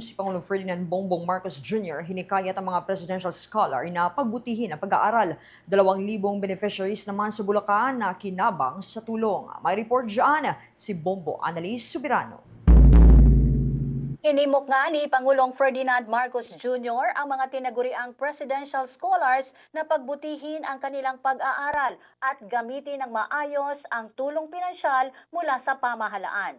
Si Pangulong Ferdinand Bongbong Marcos Jr. hinikayat ang mga presidential scholar na pagbutihin ang pag-aaral. 2,000 beneficiaries naman sa Bulacan na kinabang sa tulong. May report dyan si Bombo Annalise Subirano. Hinimok nga ni Pangulong Ferdinand Marcos Jr. ang mga tinaguriang presidential scholars na pagbutihin ang kanilang pag-aaral at gamitin ng maayos ang tulong pinansyal mula sa pamahalaan.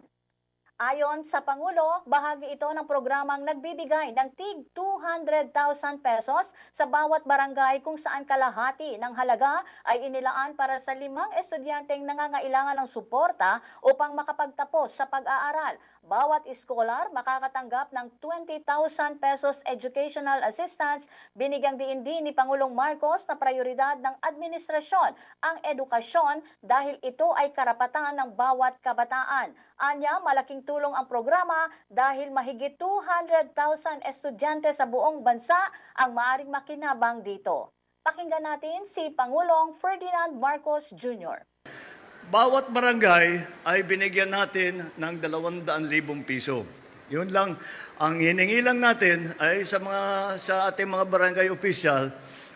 Ayon sa Pangulo, bahagi ito ng programang nagbibigay ng tig 200,000 pesos sa bawat barangay kung saan kalahati ng halaga ay inilaan para sa 5 estudyanteng nangangailangan ng suporta upang makapagtapos sa pag-aaral. Bawat scholar makakatanggap ng 20,000 pesos educational assistance. Binigyang diin din ni Pangulong Marcos na prioridad ng administrasyon ang edukasyon dahil ito ay karapatan ng bawat kabataan. Anya, malaking tulong ang programa dahil mahigit 200,000 estudyante sa buong bansa ang maaring makinabang dito. Pakinggan natin si Pangulong Ferdinand Marcos Jr. Bawat barangay ay binigyan natin ng 200,000 piso. Yun lang, ang hiningi lang natin ay sa ating mga barangay official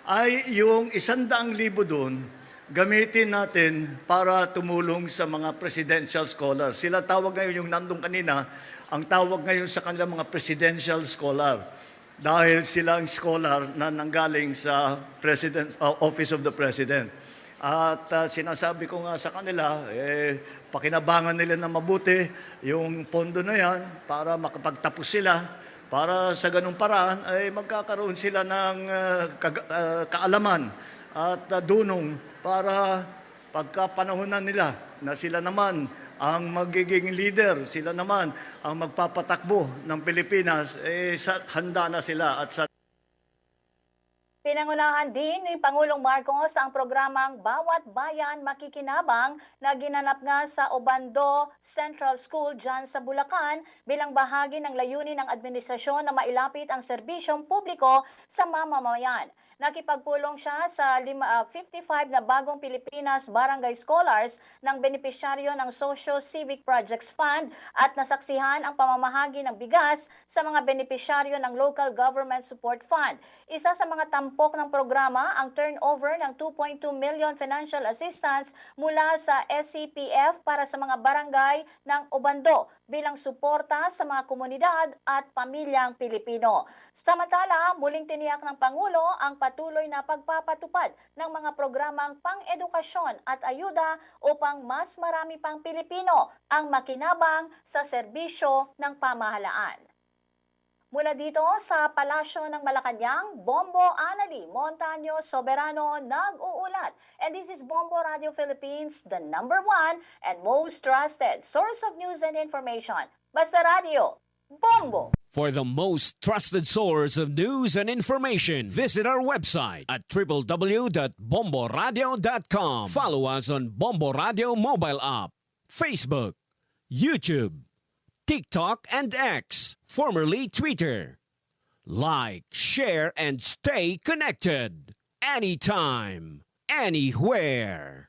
ay yung 100,000 doon gamitin natin para tumulong sa mga presidential scholars. Sila tawag ngayon yung nandun kanina, ang tawag ngayon sa kanila mga presidential scholar. Dahil sila ang scholar na nanggaling sa Office of the President. At sinasabi ko nga sa kanila, pakinabangan nila na mabuti yung pondo na yan para makapagtapos sila. Para sa ganung paraan ay magkakaroon sila ng kaalaman at dunong para pagkapanahonan nila na sila naman ang magiging leader, sila naman ang magpapatakbo ng Pilipinas, handa na sila at sa Pinangunahan din ni Pangulong Marcos ang programang Bawat Bayan Makikinabang na ginanap nga sa Obando Central School dyan sa Bulacan bilang bahagi ng layunin ng administrasyon na mailapit ang serbisyong publiko sa mamamayan. Nakipagpulong siya sa 55 na bagong Pilipinas Barangay Scholars ng benepisyaryo ng Socio-Civic Projects Fund at nasaksihan ang pamamahagi ng bigas sa mga benepisyaryo ng Local Government Support Fund. Isa sa mga tampok ng programa ang turnover ng 2.2 million financial assistance mula sa SCPF para sa mga barangay ng Obando bilang suporta sa mga komunidad at pamilyang Pilipino. Samantala, muling tiniyak ng Pangulo ang patuloy na pagpapatupad ng mga programang pang-edukasyon at ayuda upang mas marami pang Pilipino ang makinabang sa serbisyo ng pamahalaan. Mula dito sa Palasyo ng Malacanang, Bombo Annalise Montaño Soberano nag-uulat. And this is Bombo Radio Philippines, the #1 and most trusted source of news and information. Basta Radio, Bombo! For the most trusted source of news and information, visit our website at www.bomboradio.com. Follow us on Bombo Radio mobile app, Facebook, YouTube, TikTok, and X, formerly Twitter. Like, share, and stay connected. Anytime, anywhere.